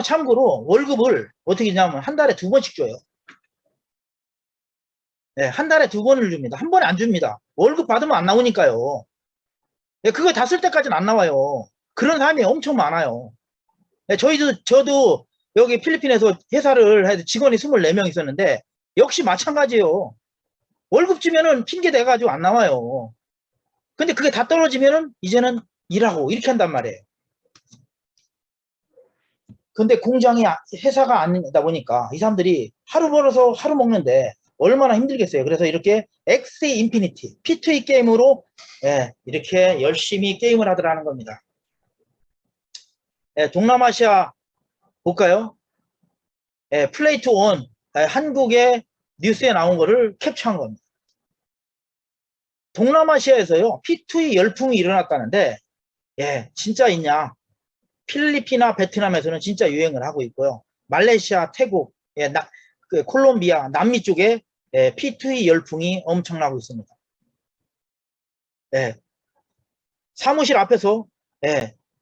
참고로 월급을 어떻게 하냐면 한 달에 2번씩 줘요. 네, 한 달에 2번을 줍니다. 한 번에 안 줍니다. 월급 받으면 안 나오니까요. 네, 그거 다 쓸 때까지는 안 나와요. 그런 사람이 엄청 많아요. 네, 저도 여기 필리핀에서 회사를 해서 직원이 24명 있었는데 역시 마찬가지예요. 월급 주면은 핑계 대가지고 안 나와요. 근데 그게 다 떨어지면은 이제는 일하고 이렇게 한단 말이에요. 근데 공장이 회사가 아니다 보니까 이 사람들이 하루 벌어서 하루 먹는데 얼마나 힘들겠어요. 그래서 이렇게 엑스 인피니티 P2E 게임으로 이렇게 열심히 게임을 하더라는 겁니다. 동남아시아 볼까요? 플레이 투 원 한국의 뉴스에 나온 거를 캡처한 겁니다. 동남아시아에서요 P2E 열풍이 일어났다는데 진짜 있냐? 필리핀이나 베트남에서는 진짜 유행을 하고 있고요. 말레이시아, 태국, 콜롬비아, 남미 쪽에 P2E 열풍이 엄청나고 있습니다. 사무실 앞에서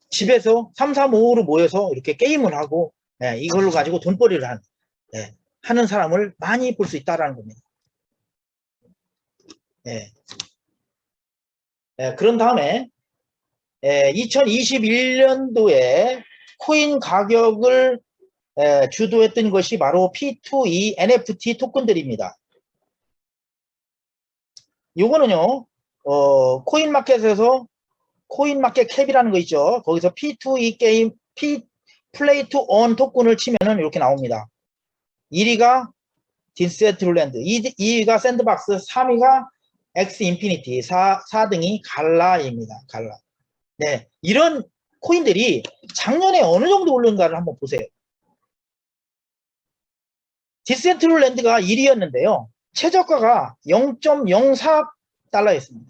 집에서 3, 4, 5로 모여서 이렇게 게임을 하고 이걸로 가지고 돈벌이를 하는 사람을 많이 볼 수 있다는 겁니다. 그런 다음에 2021년도에 코인 가격을 주도했던 것이 바로 P2E NFT 토큰들입니다. 요거는요, 코인마켓에서 코인마켓 캡이라는 거 있죠. 거기서 P2E 게임, 플레이 투 원 토큰을 치면은 이렇게 나옵니다. 1위가 디센트럴랜드, 2위가 샌드박스, 3위가 엑스 인피니티, 4등이 갈라입니다. 갈라. 네, 이런 코인들이 작년에 어느 정도 올랐는가를 한번 보세요. 디센트럴랜드가 1위였는데요. 최저가가 0.04달러였습니다.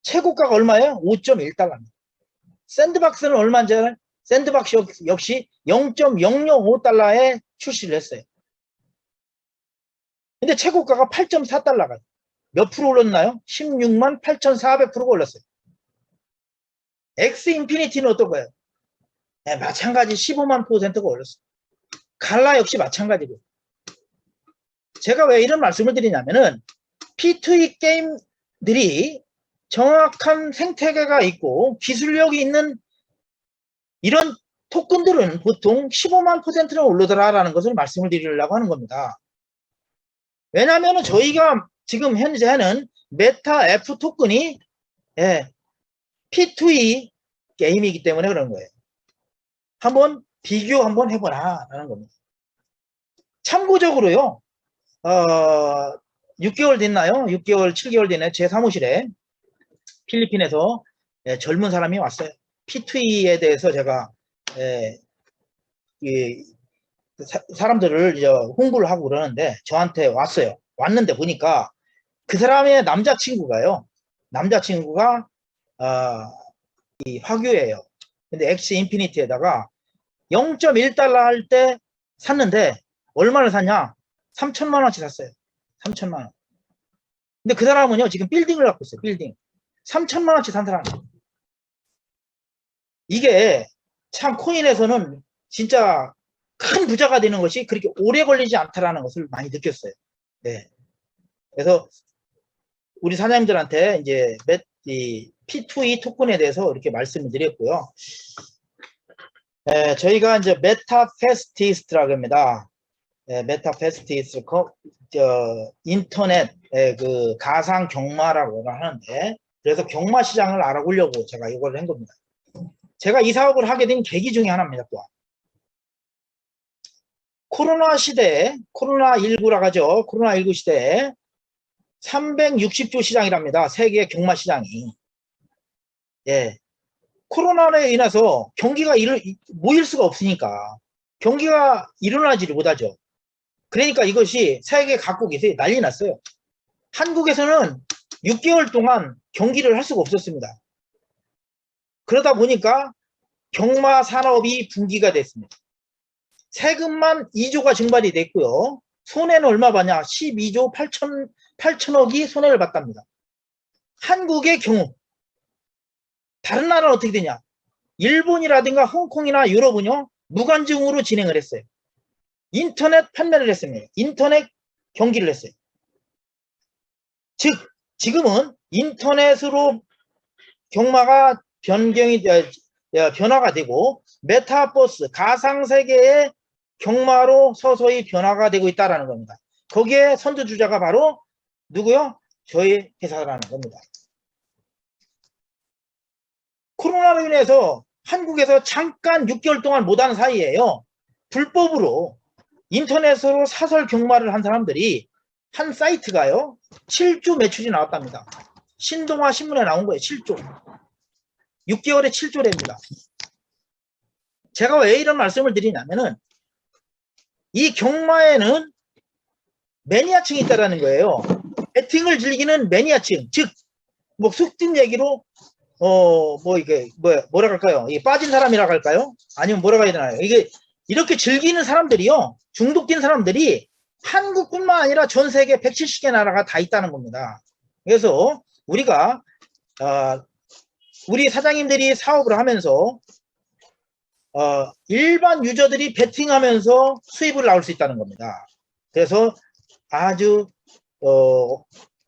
최고가가 얼마예요? 5.1달러입니다. 샌드박스는 얼마인지 알아요? 샌드박스 역시 0.005달러에 출시를 했어요. 근데 최고가가 8.4달러가 몇 프로 올랐나요? 16만 8,400%가 올랐어요. 엑스 인피니티는 어떤가요? 마찬가지 15만 %가 올랐어요. 갈라 역시 마찬가지고. 제가 왜 이런 말씀을 드리냐면은 P2E 게임들이 정확한 생태계가 있고 기술력이 있는 이런 토큰들은 보통 15만 %는 오르더라라는 것을 말씀을 드리려고 하는 겁니다. 왜냐하면 저희가 지금 현재 하는 메타 F 토큰이 P2E 게임이기 때문에 그런 거예요. 한번 비교 한번 해보라 라는 겁니다. 참고적으로요, 6개월 됐나요? 6개월, 7개월 되네. 제 사무실에 필리핀에서 젊은 사람이 왔어요. P2E에 대해서 제가 사람들을 이제 홍보를 하고 그러는데 저한테 왔어요. 왔는데 보니까 그 사람의 남자친구가요. 남자친구가 이 화교예요. 근데 엑스 인피니티에다가 0.1달러 할 때 샀는데 얼마를 샀냐? 3천만 원치 샀어요. 3천만 원. 근데 그 사람은요 지금 빌딩을 갖고 있어요. 빌딩. 3천만 원치 산 사람이에요. 이게 참 코인에서는 진짜 큰 부자가 되는 것이 그렇게 오래 걸리지 않다라는 것을 많이 느꼈어요. 그래서 우리 사장님들한테 이제 이 P2E 토큰에 대해서 이렇게 말씀을 드렸고요. 저희가 이제 메타페스티스트라고 합니다. 메타페스티스트 인터넷 그 가상 경마라고 하는데 그래서 경마 시장을 알아보려고 제가 이걸 한 겁니다. 제가 이 사업을 하게 된 계기 중에 하나입니다. 또한 코로나 시대에 코로나19라고 하죠. 코로나19 시대에 360조 시장이랍니다. 세계 경마 시장이. 코로나로 인해서 경기가 모일 수가 없으니까 경기가 일어나지를 못하죠. 그러니까 이것이 세계 각국에서 난리 났어요. 한국에서는 6개월 동안 경기를 할 수가 없었습니다. 그러다 보니까 경마 산업이 붕괴가 됐습니다. 세금만 2조가 증발이 됐고요. 손해는 얼마 받냐? 12조 8천억이 손해를 봤답니다. 한국의 경우 다른 나라는 어떻게 되냐? 일본이라든가 홍콩이나 유럽은요, 무관중으로 진행을 했어요. 인터넷 판매를 했습니다. 인터넷 경기를 했어요. 즉, 지금은 인터넷으로 경마가 변화가 되고, 메타버스, 가상세계의 경마로 서서히 변화가 되고 있다는 겁니다. 거기에 선두주자가 바로 누구요? 저희 회사라는 겁니다. 코로나로 인해서 한국에서 잠깐 6개월 동안 못하는 사이에요. 불법으로 인터넷으로 사설 경마를 한 사람들이 한 사이트가요. 7조 매출이 나왔답니다. 신동아 신문에 나온 거예요. 7조. 6개월에 7조랍니다. 제가 왜 이런 말씀을 드리냐면은 이 경마에는 매니아층이 있다라는 거예요. 배팅을 즐기는 매니아층. 즉, 뭐 속된 얘기로 뭐라 할까요? 이게 빠진 사람이라고 할까요? 아니면 뭐라고 해야 되나요? 이게 이렇게 즐기는 사람들이요. 중독된 사람들이 한국뿐만 아니라 전 세계 170개 나라가 다 있다는 겁니다. 그래서 우리가 우리 사장님들이 사업을 하면서 일반 유저들이 베팅하면서 수입을 나올 수 있다는 겁니다. 그래서 아주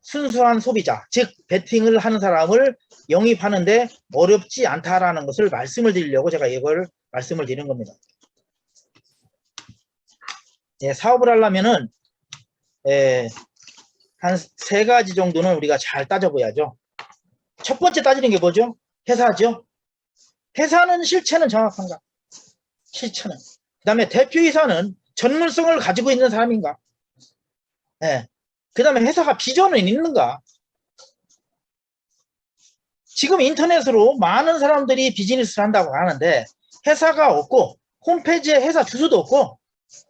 순수한 소비자, 즉 베팅을 하는 사람을 영입하는데 어렵지 않다라는 것을 말씀을 드리려고 제가 이걸 말씀을 드리는 겁니다. 예, 사업을 하려면은 한 3가지 정도는 우리가 잘 따져봐야죠. 첫 번째 따지는 게 뭐죠? 회사죠. 회사는 실체는 정확한가? 실체는. 그 다음에 대표이사는 전문성을 가지고 있는 사람인가? 예. 그 다음에 회사가 비전은 있는가? 지금 인터넷으로 많은 사람들이 비즈니스를 한다고 하는데 회사가 없고 홈페이지에 회사 주소도 없고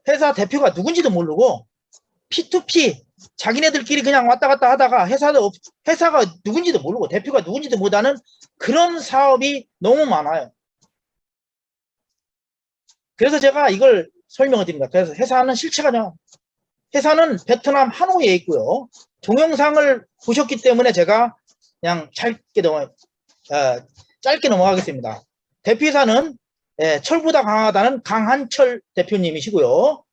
회사 대표가 누군지도 모르고 P2P 자기네들끼리 그냥 왔다 갔다 하다가 회사가 누군지도 모르고 대표가 누군지도 못하는 그런 사업이 너무 많아요. 그래서 제가 이걸 설명을 드립니다. 그래서 회사는 실체가 회사는 베트남 하노이에 있고요. 동영상을 보셨기 때문에 제가 그냥 짧게 넘어가겠습니다. 대표이사는 철보다 강하다는 강한철 대표님이시고요.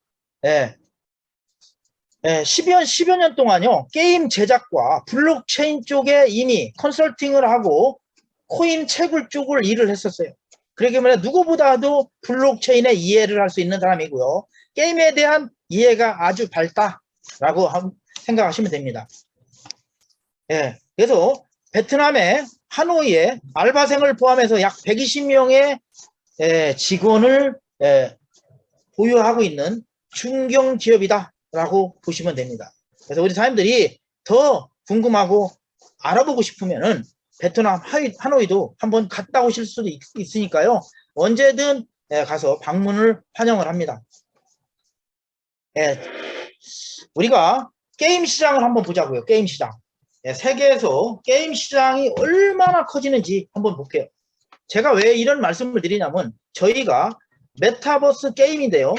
10여 년 동안요. 게임 제작과 블록체인 쪽에 이미 컨설팅을 하고 코인 채굴 쪽을 일을 했었어요. 그렇기 때문에 누구보다도 블록체인의 이해를 할 수 있는 사람이고요. 게임에 대한 이해가 아주 밝다라고 생각하시면 됩니다. 그래서 베트남의 하노이에 알바생을 포함해서 약 120명의 직원을 보유하고 있는 중견기업이다라고 보시면 됩니다. 그래서 우리 사람들이 더 궁금하고 알아보고 싶으면은 베트남 하노이도 한번 갔다 오실 수도 있으니까요. 언제든 가서 방문을 환영을 합니다. 우리가 게임 시장을 한번 보자고요. 게임 시장. 세계에서 게임 시장이 얼마나 커지는지 한번 볼게요. 제가 왜 이런 말씀을 드리냐면 저희가 메타버스 게임인데요.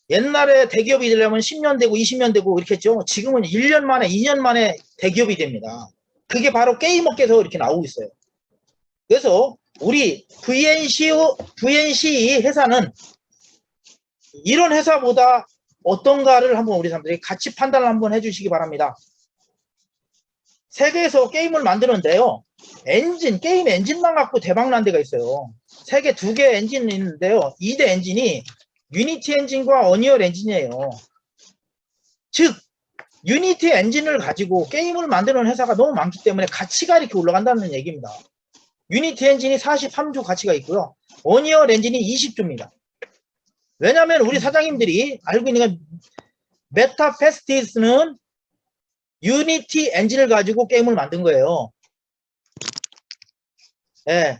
옛날에 대기업이 되려면 10년 되고 20년 되고 이렇게 했죠. 지금은 1년 만에 2년 만에 대기업이 됩니다. 그게 바로 게임 업계에서 이렇게 나오고 있어요. 그래서 우리 VNC 회사는 이런 회사보다 어떤가를 한번 우리 사람들이 같이 판단을 한번 해주시기 바랍니다. 세계에서 게임을 만드는데요. 게임 엔진만 갖고 대박난 데가 있어요. 세계 2개 엔진이 있는데요. 2대 엔진이 유니티 엔진과 어니얼 엔진이에요. 즉 유니티 엔진을 가지고 게임을 만드는 회사가 너무 많기 때문에 가치가 이렇게 올라간다는 얘기입니다. 유니티 엔진이 43조 가치가 있고요. 어니얼 엔진이 20조입니다. 왜냐하면 우리 사장님들이 알고 있는 건 메타페스티스는 유니티 엔진을 가지고 게임을 만든 거예요.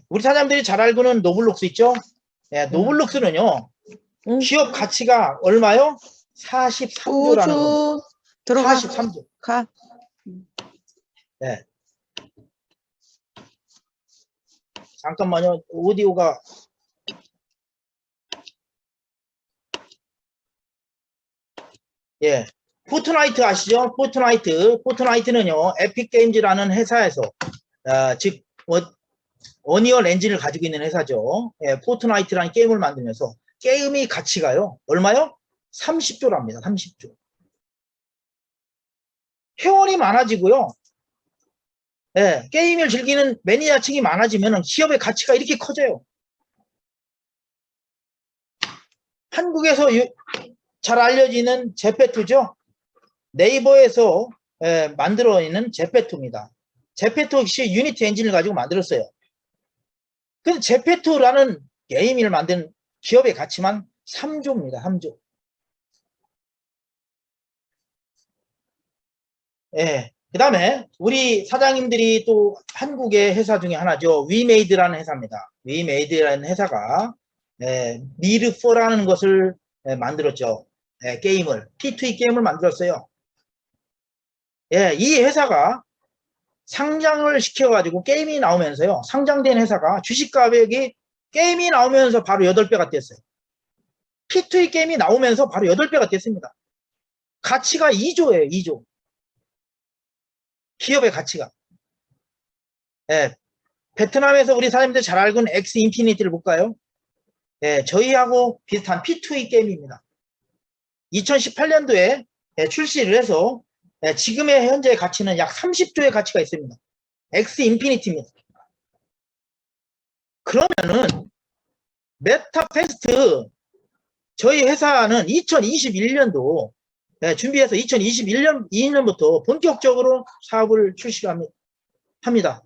우리 사장님들이 잘 알고는 노블록스 있죠? 노블록스는요. 기업 가치가 얼마요? 43조라는 겁니다. 들어가. 43조. 가. 잠깐만요. 오디오가 포트나이트 아시죠? 포트나이트는요. 에픽게임즈라는 회사에서 즉 어니얼 엔진을 가지고 있는 회사죠. 예, 포트나이트라는 게임을 만들면서 게임의 가치가요. 얼마요? 30조랍니다. 30조. 회원이 많아지고요. 예, 게임을 즐기는 매니아층이 많아지면 기업의 가치가 이렇게 커져요. 한국에서 잘 알려지는 제페토죠. 네이버에서 만들어 있는 제페토입니다. 제페토 역시 유니티 엔진을 가지고 만들었어요. 근데 제페토라는 게임을 만든 기업의 가치만 3조입니다. 3조. 예. 그 다음에 우리 사장님들이 또 한국의 회사 중에 하나죠. 위메이드라는 회사입니다. 위메이드라는 회사가 미르4라는 것을 만들었죠. 게임을 P2E 게임을 만들었어요. 예, 이 회사가 상장을 시켜가지고 게임이 나오면서요. 상장된 회사가 주식 가격이 게임이 나오면서 바로 8배가 됐어요. P2E 게임이 나오면서 바로 8배가 됐습니다. 가치가 2조예요. 2조. 기업의 가치가. 예, 베트남에서 우리 사람들 잘 알고 있는 엑스 인피니티를 볼까요? 예, 저희하고 비슷한 P2E 게임입니다. 2018년도에 출시를 해서 지금의 현재 가치는 약 30조의 가치가 있습니다. 엑스 인피니티입니다. 그러면은 메타페스트 저희 회사는 2021년도 준비해서 2021년 2년부터 본격적으로 사업을 출시합니다.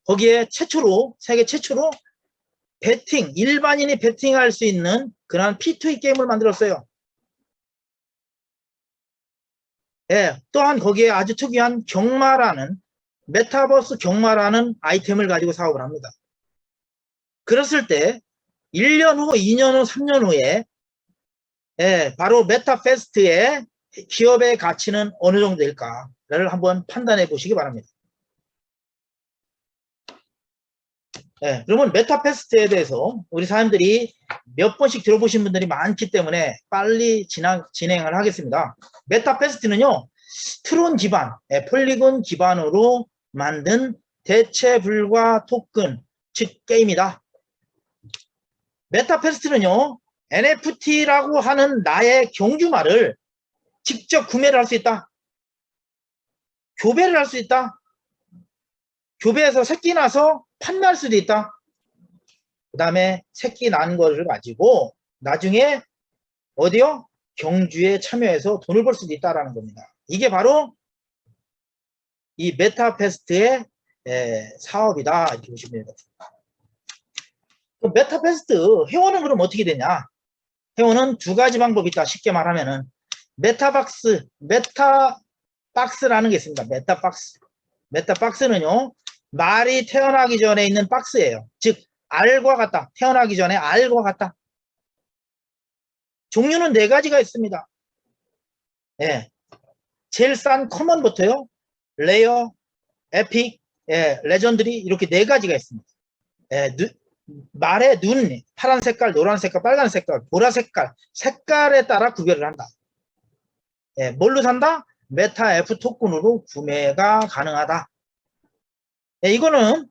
거기에 최초로 세계 최초로 배팅 일반인이 배팅할 수 있는 그런 P2E 게임을 만들었어요. 예, 또한 거기에 아주 특이한 경마라는 메타버스 경마라는 아이템을 가지고 사업을 합니다. 그랬을 때 1년 후, 2년 후, 3년 후에 바로 메타페스트의 기업의 가치는 어느 정도 될까를 한번 판단해 보시기 바랍니다. 그러면 메타페스트에 대해서 우리 사람들이 몇 번씩 들어보신 분들이 많기 때문에 빨리 진행을 하겠습니다. 메타페스트는요, 트론 기반, 폴리곤 기반으로 만든 대체 불가 토큰, 즉 게임이다. 메타페스트는요, NFT라고 하는 나의 경주말을 직접 구매를 할 수 있다. 교배를 할 수 있다. 교배해서 새끼 나서 판매할 수도 있다. 그 다음에 새끼 난 것을 가지고 나중에 어디요? 경주에 참여해서 돈을 벌 수도 있다라는 겁니다. 이게 바로 이 메타페스트의 사업이다 이렇게 보시면 됩니다. 메타페스트 회원은 그럼 어떻게 되냐? 회원은 두 가지 방법이 있다. 쉽게 말하면은 메타박스라는 게 있습니다. 메타박스는요, 말이 태어나기 전에 있는 박스예요. 즉 알과 같다. 태어나기 전에 알과 같다. 종류는 4가지가 있습니다. 예, 제일 싼 커먼부터요, 레어, 에픽, 레전드리 이렇게 4가지가 있습니다. 말의 눈, 파란 색깔, 노란 색깔, 빨간 색깔, 보라 색깔, 색깔에 따라 구별을 한다. 뭘로 산다? 메타 F 토큰으로 구매가 가능하다. 이거는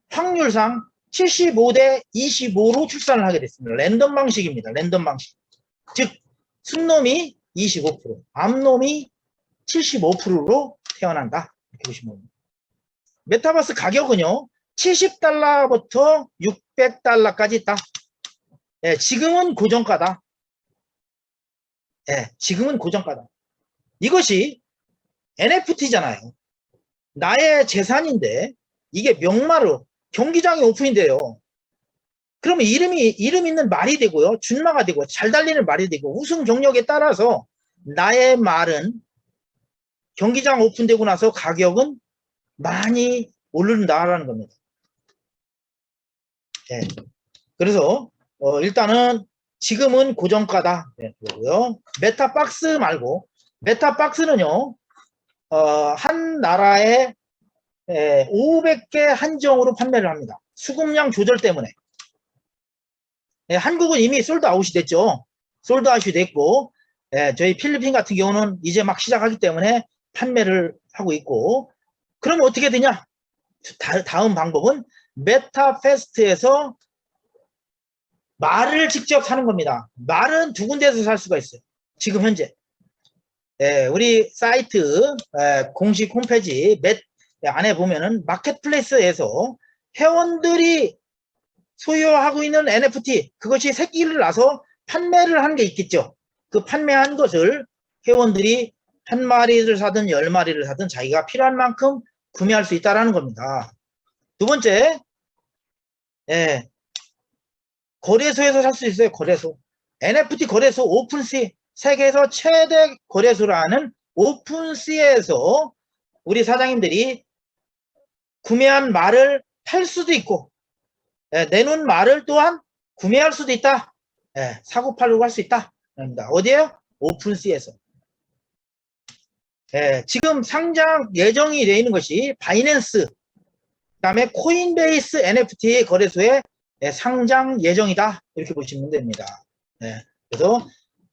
확률상 75대 25로 출산을 하게 됐습니다. 랜덤 방식입니다. 랜덤 방식. 즉 순놈이 25%, 암놈이 75%로 태어난다. 이렇게 보시면 됩니다. 메타버스 가격은요, $70부터 $600까지 있다. 지금은 고정가다. 지금은 고정가다. 이것이 NFT잖아요. 나의 재산인데 이게 명마로 경기장이 오픈인데요. 그러면 이름 있는 말이 되고요. 준마가 되고 잘 달리는 말이 되고 우승 경력에 따라서 나의 말은 경기장 오픈되고 나서 가격은 많이 오른다라는 겁니다. 그래서 일단은 지금은 고정가다. 그러고요. 메타박스 말고 메타박스는요. 한 나라에 500개 한정으로 판매를 합니다. 수급량 조절 때문에. 한국은 이미 솔드아웃이 됐죠. 솔드아웃이 됐고 저희 필리핀 같은 경우는 이제 막 시작하기 때문에 판매를 하고 있고, 그러면 어떻게 되냐? 다음 방법은 메타패스트에서 말을 직접 사는 겁니다. 말은 두 군데에서 살 수가 있어요. 지금 현재. 우리 사이트 공식 홈페이지 안에 보면은 마켓플레이스에서 회원들이 소유하고 있는 NFT 그것이 새끼를 낳아서 판매를 하는 게 있겠죠. 그 판매한 것을 회원들이 한 마리를 사든 10마리를 사든 자기가 필요한 만큼 구매할 수 있다는 겁니다. 두 번째, 거래소에서 살 수 있어요. 거래소. NFT 거래소 오픈시, 세계에서 최대 거래소라는 오픈시에서 우리 사장님들이 구매한 말을 팔 수도 있고 내놓은 말을 또한 구매할 수도 있다. 사고팔고 할 수 있다. 어디에요? 오픈시에서. 지금 상장 예정이 되어 있는 것이 바이낸스, 그 다음에 코인베이스 NFT 거래소에 상장 예정이다. 이렇게 보시면 됩니다. 그래서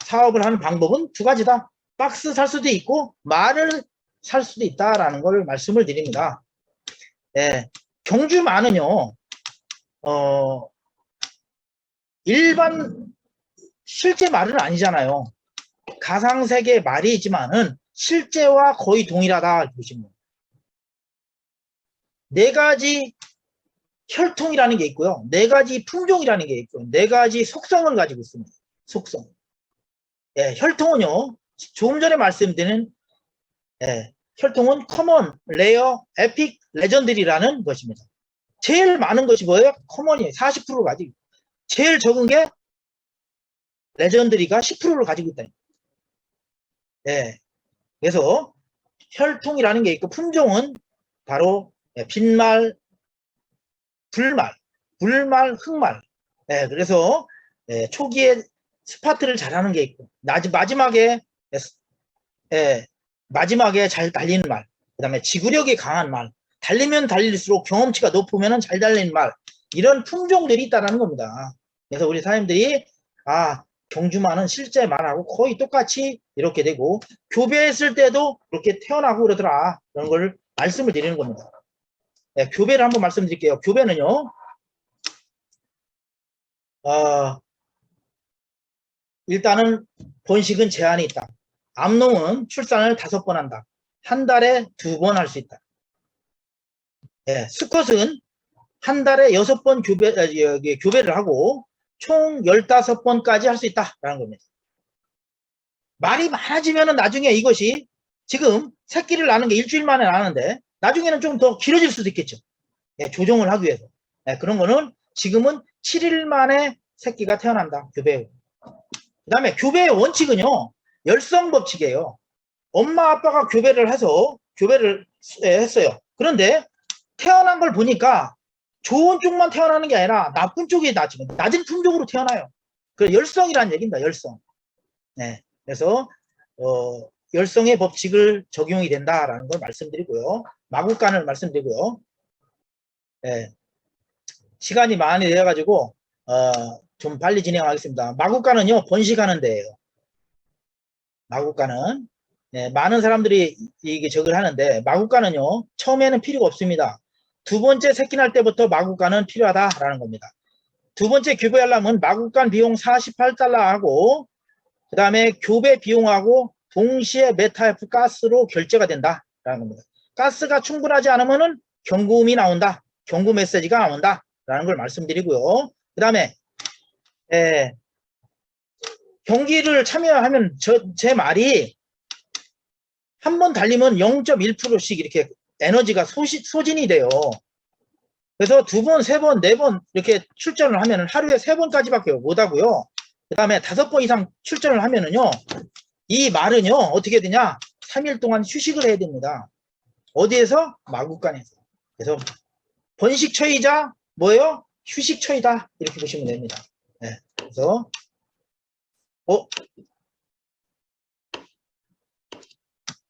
사업을 하는 방법은 두 가지다. 박스 살 수도 있고 말을 살 수도 있다라는 걸 말씀을 드립니다. 경주만은요. 일반 실제 말은 아니잖아요. 가상세계 말이지만은 실제와 거의 동일하다 보시면 네 가지 혈통이라는 게 있고요. 네 가지 품종이라는 게 있고요. 네 가지 속성을 가지고 있습니다. 속성. 혈통은요. 조금 전에 말씀드린 혈통은 커먼, 레어, 에픽, 레전드리라는 것입니다. 제일 많은 것이 뭐예요? 커먼이에요. 40%를 가지고. 제일 적은 게 레전드리가 10%를 가지고 있다. 그래서 혈통이라는 게 있고 품종은 바로 빈말, 불말, 흑말. 그래서 초기에 스파트를 잘하는 게 있고 마지막에 잘 달리는 말, 그 다음에 지구력이 강한 말, 달리면 달릴수록 경험치가 높으면 잘 달리는 말, 이런 품종들이 있다는 겁니다. 그래서 우리 사장님들이 경주만은 실제 말하고 거의 똑같이 이렇게 되고 교배했을 때도 그렇게 태어나고 그러더라. 그런 걸 말씀을 드리는 겁니다. 교배를 한번 말씀드릴게요. 교배는요. 일단은 번식은 제한이 있다. 암놈은 출산을 5번 한다. 한 달에 2번 할 수 있다. 수컷은 한 달에 6번 교배를 하고 총 15번까지 할 수 있다라는 겁니다. 말이 많아지면 나중에 이것이 지금 새끼를 낳는 게 일주일 만에 낳는데 나중에는 좀 더 길어질 수도 있겠죠. 조정을 하기 위해서. 그런 거는 지금은 7일 만에 새끼가 태어난다. 교배 후. 그 다음에 교배의 원칙은요. 열성 법칙이에요. 엄마 아빠가 교배를 했어요. 그런데 태어난 걸 보니까 좋은 쪽만 태어나는 게 아니라 나쁜 쪽이 낮은 품종으로 태어나요. 그 열성이라는 얘기입니다. 열성. 그래서 열성의 법칙을 적용이 된다라는 걸 말씀드리고요. 마구간을 말씀드리고요. 시간이 많이 되어가지고 좀 빨리 진행하겠습니다. 마구간은요 번식하는 데예요. 마구간은 많은 사람들이 이게 적을 하는데 마구간은요 처음에는 필요가 없습니다. 두 번째 새끼 날 때부터 마구간은 필요하다라는 겁니다. 두 번째 교배하려면 마구간 비용 48달러하고 그 다음에 교배 비용하고 동시에 메타F 가스로 결제가 된다라는 겁니다. 가스가 충분하지 않으면은 경고음이 나온다. 경고 메시지가 나온다. 라는 걸 말씀드리고요. 그 다음에 경기를 참여하면 제 말이 한 번 달리면 0.1%씩 이렇게 에너지가 소진이 돼요. 그래서 2번, 3번, 4번 이렇게 출전을 하면 하루에 3번까지밖에 못하고요. 그 다음에 5번 이상 출전을 하면은요. 이 말은요. 어떻게 되냐. 3일 동안 휴식을 해야 됩니다. 어디에서? 마구간에서. 그래서 번식처이자 뭐예요? 휴식처이다. 이렇게 보시면 됩니다. 그래서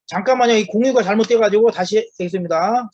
잠깐만요. 이 공유가 잘못돼가지고 다시 하겠습니다.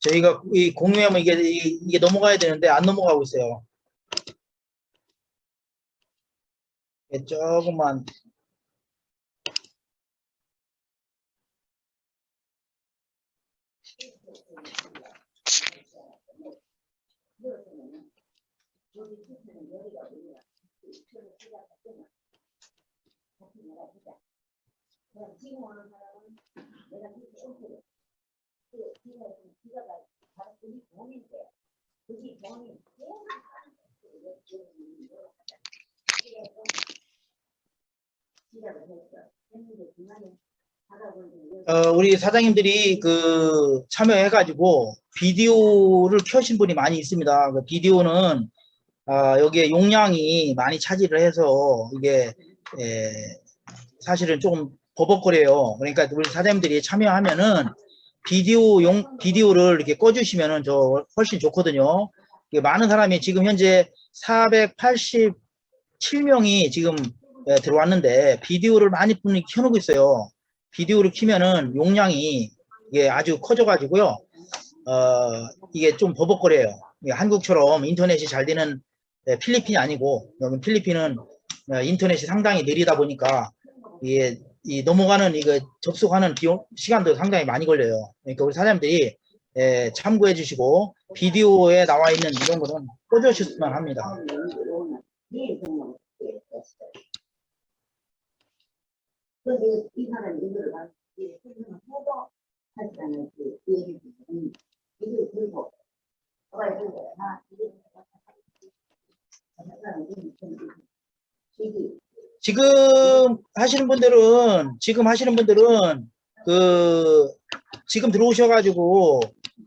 저희가 이 공유하면 이게 넘어가야 되는데 안 넘어가고 있어요. 조금만. 우리 사장님들이 그 참여해가지고 비디오를 켜신 분이 많이 있습니다. 그 비디오는 여기에 용량이 많이 차지를 해서 이게 사실은 조금 버벅거려요. 그러니까 우리 사장님들이 참여하면은 비디오를 이렇게 꺼주시면은 훨씬 좋거든요. 많은 사람이 지금 현재 487명이 지금 들어왔는데 비디오를 많이 분이 켜놓고 있어요. 비디오를 키면은 용량이 이게 아주 커져가지고요. 이게 좀 버벅거려요. 한국처럼 인터넷이 잘 되는 필리핀이 아니고, 여기 필리핀은 인터넷이 상당히 느리다 보니까 이게 넘어가는 이거 접속하는 시간도 상당히 많이 걸려요. 그러니까 우리 사장님들이 참고해 주시고 비디오에 나와 있는 이런 거는 꺼주셨으면 합니다. 지금 하시는 분들은 지금 들어오셔가지고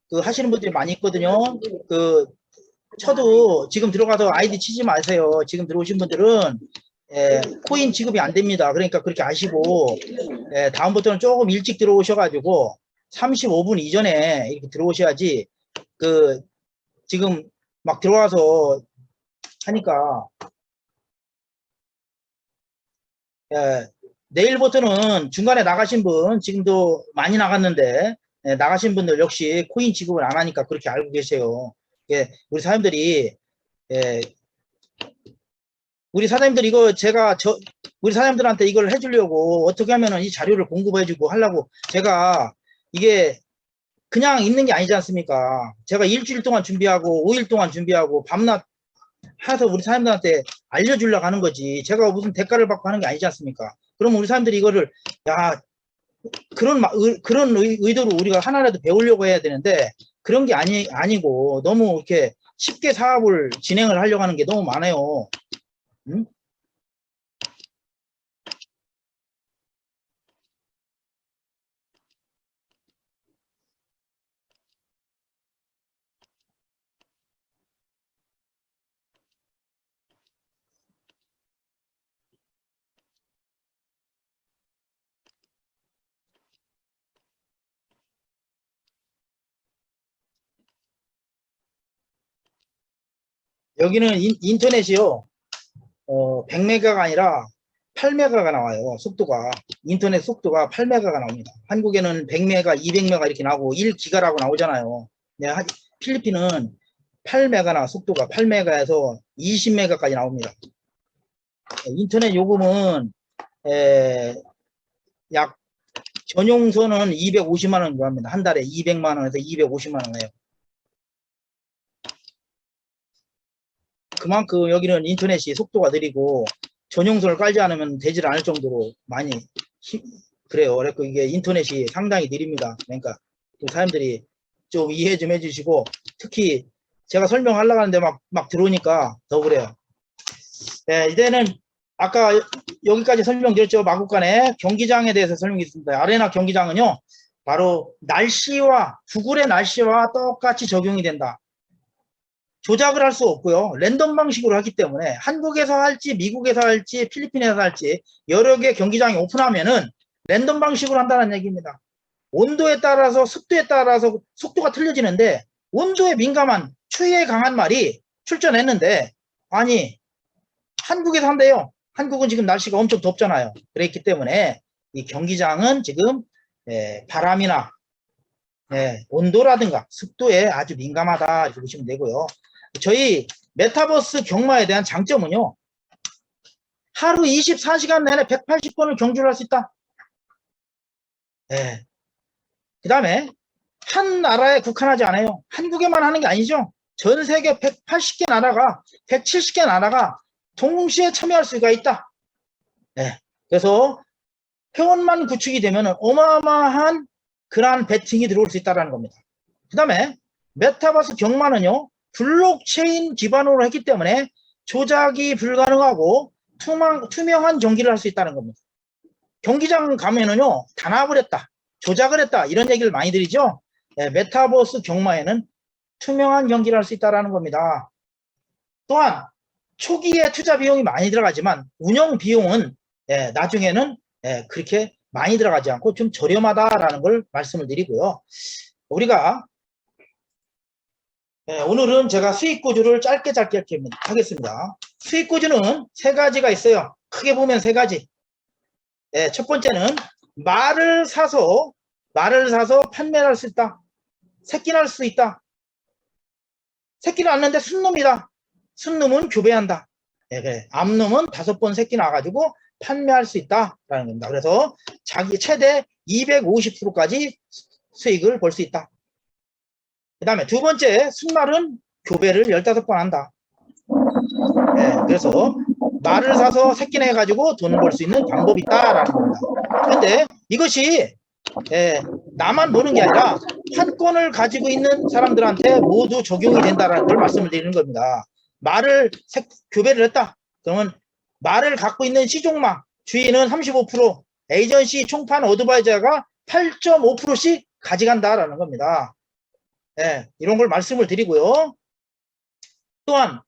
그 하시는 분들이 많이 있거든요. 쳐도 지금 들어가서 아이디 치지 마세요. 지금 들어오신 분들은 코인 지급이 안 됩니다. 그러니까 그렇게 아시고 다음부터는 조금 일찍 들어오셔가지고 35분 이전에 이렇게 들어오셔야지 지금 막 들어와서 하니까 내일부터는 중간에 나가신 분 지금도 많이 나갔는데 나가신 분들 역시 코인 지급을 안 하니까 그렇게 알고 계세요. 우리 사람들이 우리 사장님들 이거 우리 사장님들한테 이걸 해주려고 어떻게 하면은 이 자료를 공급해주고 하려고 제가 이게 그냥 있는 게 아니지 않습니까? 제가 일주일 동안 준비하고 5일 동안 준비하고 밤낮 해서 우리 사람들한테 알려주려고 하는 거지. 제가 무슨 대가를 받고 하는 게 아니지 않습니까? 그럼 우리 사람들이 이거를 그런 의도로 우리가 하나라도 배우려고 해야 되는데 그런 게 아니고 너무 이렇게 쉽게 사업을 진행을 하려고 하는 게 너무 많아요. 응? 여기는 인터넷이요. 100메가가 아니라 8메가가 나와요. 속도가. 인터넷 속도가 8메가가 나옵니다. 한국에는 100메가, 200메가 이렇게 나오고 1기가라고 나오잖아요. 네, 필리핀은 8메가나 속도가 8메가에서 20메가까지 나옵니다. 인터넷 요금은 약 전용선은 250만 원 합니다. 한 달에 200만 원에서 250만 원 해요. 그만큼 여기는 인터넷이 속도가 느리고 전용선을 깔지 않으면 되질 않을 정도로 많이 그래요. 그래서 이게 인터넷이 상당히 느립니다. 그러니까 사람들이 좀 이해 좀 해주시고 특히 제가 설명하려고 하는데 막 들어오니까 더 그래요. 네, 이제는 아까 여기까지 설명드렸죠. 마국간의 경기장에 대해서 설명했습니다. 아레나 경기장은요. 바로 구글의 날씨와 똑같이 적용이 된다. 조작을 할 수 없고요. 랜덤 방식으로 하기 때문에 한국에서 할지 미국에서 할지 필리핀에서 할지 여러 개 경기장이 오픈하면은 랜덤 방식으로 한다는 얘기입니다. 온도에 따라서 습도에 따라서 속도가 틀려지는데 온도에 민감한 추위에 강한 말이 출전했는데 아니 한국에서 한대요. 한국은 지금 날씨가 엄청 덥잖아요. 그랬기 때문에 이 경기장은 지금 바람이나 온도라든가 습도에 아주 민감하다 이렇게 보시면 되고요. 저희 메타버스 경마에 대한 장점은요. 하루 24시간 내내 180번을 경주를 할 수 있다. 그 다음에 한 나라에 국한하지 않아요. 한국에만 하는 게 아니죠. 전 세계 180개 나라가 170개 나라가 동시에 참여할 수가 있다. 그래서 회원만 구축이 되면 어마어마한 그러한 베팅이 들어올 수 있다는 겁니다. 그 다음에 메타버스 경마는요. 블록체인 기반으로 했기 때문에 조작이 불가능하고 투명한 경기를 할 수 있다는 겁니다. 경기장 가면은요. 단합을 했다. 조작을 했다. 이런 얘기를 많이 드리죠. 메타버스 경마에는 투명한 경기를 할 수 있다는 겁니다. 또한 초기에 투자 비용이 많이 들어가지만 운영 비용은 나중에는 그렇게 많이 들어가지 않고 좀 저렴하다라는 걸 말씀을 드리고요. 우리가 오늘은 제가 수익구조를 짧게 하겠습니다. 수익구조는 세 가지가 있어요. 크게 보면 세 가지. 첫 번째는 말을 사서 판매를 할 수 있다. 새끼 날 수 있다. 새끼 낳았는데 순놈이다. 순놈은 교배한다. 암놈은 5번 새끼 낳아가지고 판매할 수 있다라는 겁니다. 그래서 자기 최대 250%까지 수익을 벌 수 있다. 그 다음에 두 번째, 순말은 교배를 15번 한다. 그래서 말을 사서 새끼 내가지고 돈을 벌 수 있는 방법이 있다라는 겁니다. 그런데 이것이 나만 보는 게 아니라 판권을 가지고 있는 사람들한테 모두 적용이 된다는 걸 말씀을 드리는 겁니다. 말을 교배를 했다. 그러면 말을 갖고 있는 시종마 주인은 35%, 에이전시 총판 어드바이저가 8.5%씩 가져간다라는 겁니다. 이런 걸 말씀을 드리고요. 또한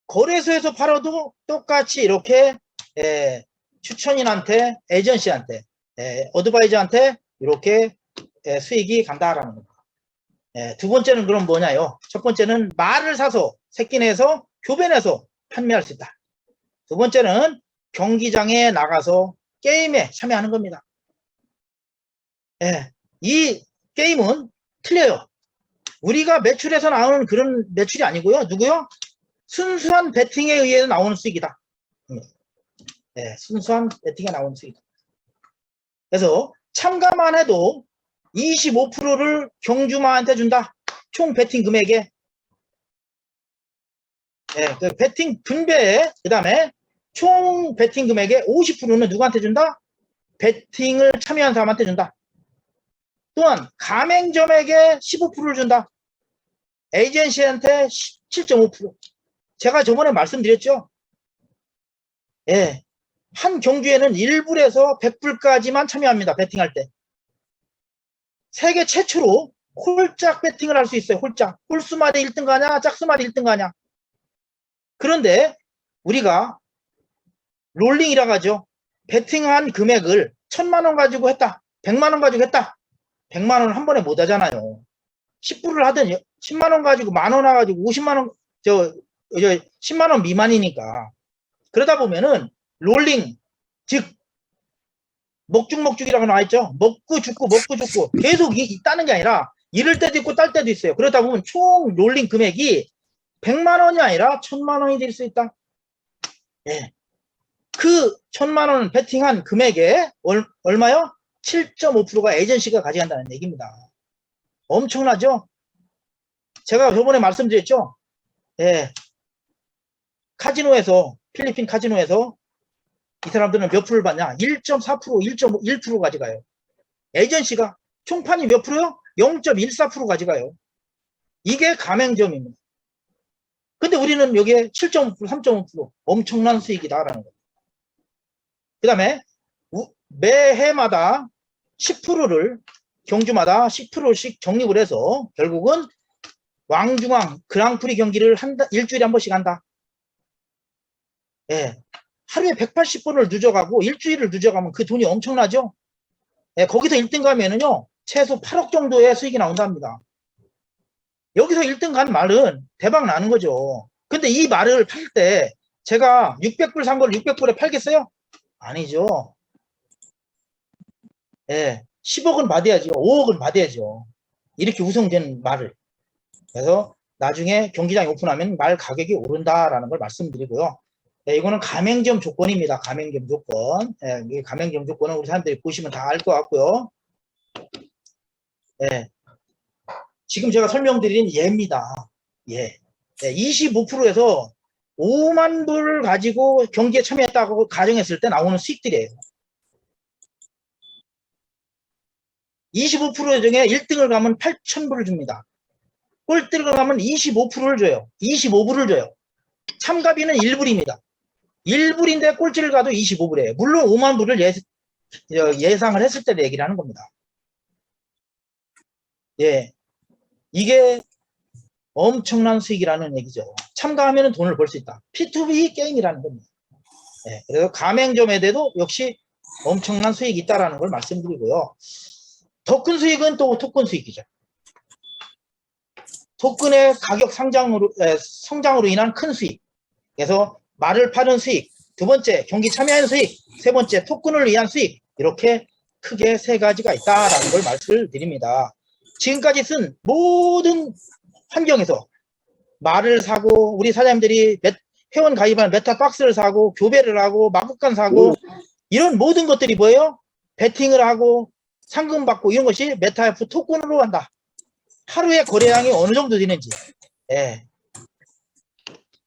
거래소에서 팔아도 똑같이 이렇게 추천인한테, 에이전시한테, 어드바이저한테 이렇게 수익이 간다라는 겁니다. 두 번째는 그럼 뭐냐요? 첫 번째는 말을 사서 새끼 내서 교배내서 판매할 수 있다. 두 번째는 경기장에 나가서 게임에 참여하는 겁니다. 이 게임은 틀려요. 우리가 매출에서 나오는 그런 매출이 아니고요. 누구요? 순수한 베팅에 의해 나오는 수익이다. 순수한 베팅에 나오는 수익이다. 그래서 참가만 해도 25%를 경주마한테 준다. 총 베팅 금액에. 그 베팅 분배에, 그 다음에 총 베팅 금액의 50%는 누구한테 준다? 베팅을 참여한 사람한테 준다. 또한 가맹점에게 15%를 준다. 에이전시한테 7.5%. 제가 저번에 말씀드렸죠. 한 경주에는 1불에서 100불까지만 참여합니다. 베팅할 때. 세계 최초로 홀짝 베팅을 할 수 있어요. 홀짝. 홀수마다 1등 가냐, 짝수마다 1등 가냐. 그런데 우리가 롤링이라고 하죠. 베팅한 금액을 1000만원 가지고 했다. 100만원 가지고 했다. 100만원 한 번에 못 하잖아요. 10불을 하든 10만원 가지고 만원 와가지고 50만원, 10만원 미만이니까. 그러다 보면은 롤링, 즉 먹죽먹죽이라고 나와있죠. 먹고 죽고 계속 있다는 게 아니라 이럴 때도 있고 딸 때도 있어요. 그러다 보면 총 롤링 금액이 100만원이 아니라 1000만원이 될 수 있다. 그 1000만원 베팅한 금액에 얼마요? 7.5%가 에이전시가 가져간다는 얘기입니다. 엄청나죠? 제가 저번에 말씀드렸죠? 카지노에서, 필리핀 카지노에서 이 사람들은 몇 프로를 받냐? 1.4%, 1.1% 가져가요. 에이전시가 총판이 몇 프로요? 0.14% 가져가요. 이게 가맹점입니다. 근데 우리는 여기에 7.5%, 3.5% 엄청난 수익이다라는 거예요. 그 다음에 매해마다 10%를 경주마다 10%씩 적립을 해서 결국은 왕중왕 그랑프리 경기를 일주일에 한 번씩 한다. 하루에 180번을 늦어가고 일주일을 늦어가면 그 돈이 엄청나죠. 거기서 1등 가면은요 최소 8억 정도의 수익이 나온답니다. 여기서 1등 간 말은 대박 나는 거죠. 근데 이 말을 팔 때 제가 600불 산 걸 600불에 팔겠어요? 아니죠. 10억은 받아야죠. 5억은 받아야죠. 이렇게 구성된 말을. 그래서 나중에 경기장이 오픈하면 말 가격이 오른다라는 걸 말씀드리고요. 네, 이거는 가맹점 조건입니다. 가맹점 조건. 네, 이 가맹점 조건은 우리 사람들이 보시면 다 알 것 같고요. 네, 지금 제가 설명드린 예입니다. 예. 네, 25%에서 5만 불을 가지고 경기에 참여했다고 가정했을 때 나오는 수익들이에요. 25% 중에 1등을 가면 8,000불을 줍니다. 꼴등을 가면 25%를 줘요. 25불을 줘요. 참가비는 1불입니다. 1불인데 꼴찌를 가도 25불이에요. 물론 5만 불을 예상을 했을 때 얘기를 하는 겁니다. 예. 이게 엄청난 수익이라는 얘기죠. 참가하면 돈을 벌 수 있다. P2B 게임이라는 겁니다. 예. 그래서 가맹점에 대해도 역시 엄청난 수익이 있다는 걸 말씀드리고요. 더 큰 수익은 또 토큰 수익이죠. 토큰의 가격 성장으로 인한 큰 수익. 그래서 말을 파는 수익, 두 번째 경기 참여하는 수익, 세 번째 토큰을 위한 수익. 이렇게 크게 세 가지가 있다라는 걸 말씀을 드립니다. 지금까지 쓴 모든 환경에서 말을 사고 우리 사장님들이 회원 가입한 메타박스를 사고 교배를 하고 마구간 사고 이런 모든 것들이 뭐예요? 베팅을 하고 상금 받고 이런 것이 메타F 토큰으로 한다. 하루에 거래량이 어느 정도 되는지. 예.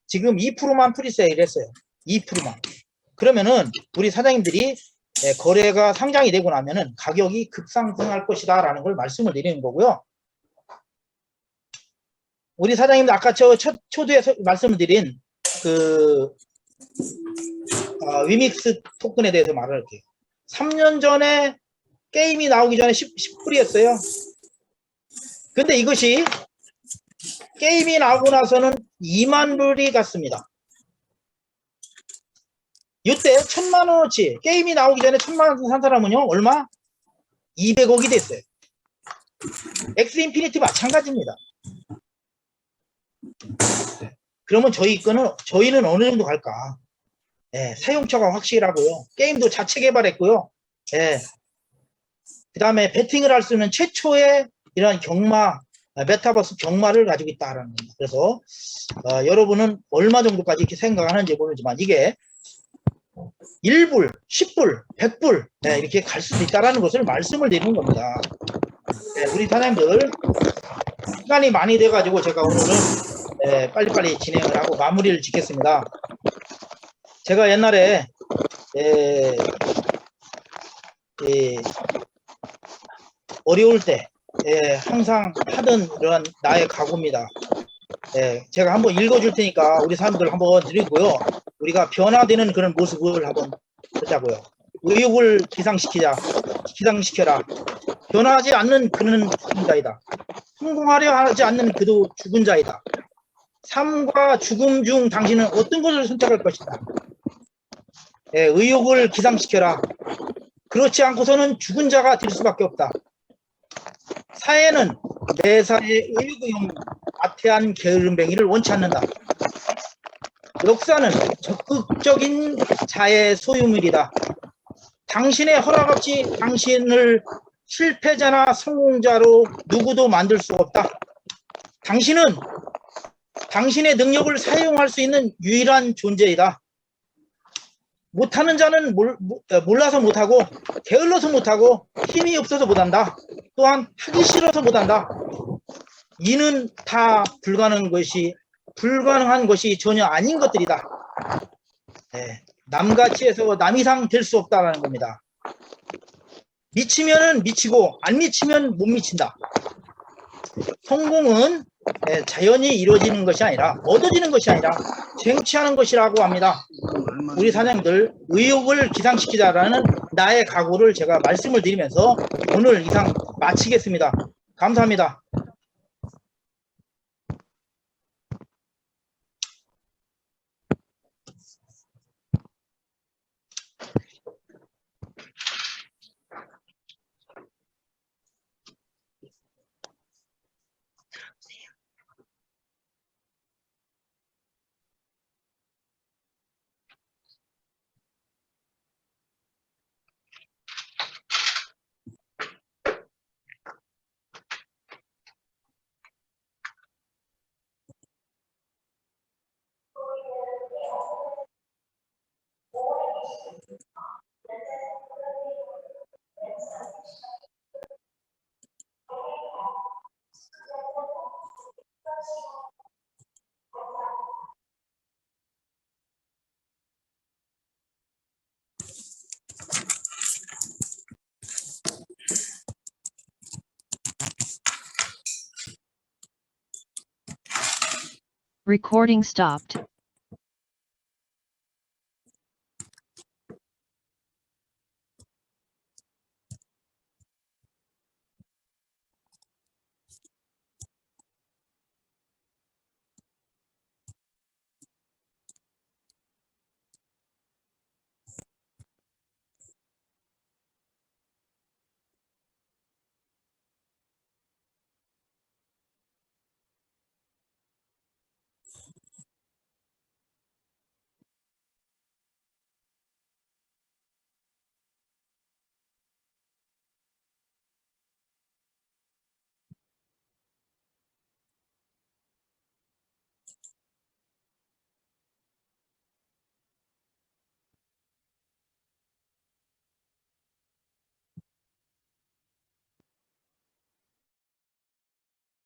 지금 2%만 프리세일 했어요. 2%만. 그러면은 우리 사장님들이 거래가 상장이 되고 나면은 가격이 급상승할 것이다 라는 걸 말씀을 드리는 거고요. 우리 사장님들 아까 저 초두에 말씀을 드린 그 위믹스 토큰에 대해서 말을 할게요. 3년 전에 게임이 나오기 전에 10불이었어요. 근데 이것이 게임이 나오고 나서는 2만 불이 갔습니다. 이때 1,000만원어치 게임이 나오기 전에 1,000만원 산 사람은요 얼마? 200억이 됐어요. 엑스 인피니티 마찬가지입니다. 그러면 저희는 어느 정도 갈까? 예, 사용처가 확실하고요. 게임도 자체 개발했고요. 예, 그 다음에 배팅을 할 수 있는 최초의 이런 메타버스 경마를 가지고 있다라는 겁니다. 그래서 여러분은 얼마 정도까지 이렇게 생각하는지 모르지만 이게 1불, 10불, 100불 이렇게 갈 수도 있다는 것을 말씀을 드리는 겁니다. 네, 우리 사장님들 시간이 많이 돼가지고 제가 오늘은 빨리빨리 진행을 하고 마무리를 짓겠습니다. 제가 옛날에 어려울 때 항상 하던 이런 나의 각오입니다. 제가 한번 읽어줄 테니까 우리 사람들 한번 드리고요. 우리가 변화되는 그런 모습을 한번 보자고요. 의욕을 기상시켜라. 변화하지 않는 그는 죽은 자이다. 성공하려 하지 않는 그도 죽은 자이다. 삶과 죽음 중 당신은 어떤 것을 선택할 것이다. 의욕을 기상시켜라. 그렇지 않고서는 죽은 자가 될 수밖에 없다. 사회는 매사에 의욕의 나태한 게으름뱅이를 원치 않는다. 역사는 적극적인 자의 소유물이다. 당신의 허락 없이 당신을 실패자나 성공자로 누구도 만들 수 없다. 당신은 당신의 능력을 사용할 수 있는 유일한 존재이다. 못하는 자는 몰라서 못하고 게을러서 못하고 힘이 없어서 못한다. 또한 하기 싫어서 못한다. 이는 다 불가능한 것이 전혀 아닌 것들이다. 남같이 해서 남이상 될 수 없다는 겁니다. 미치면은 미치고 안 미치면 못 미친다. 성공은 자연히 이루어지는 것이 아니라 얻어지는 것이 아니라 쟁취하는 것이라고 합니다. 우리 사장님들 의욕을 기상시키자라는 나의 각오를 제가 말씀을 드리면서 오늘 이상 마치겠습니다. 감사합니다. Recording stopped.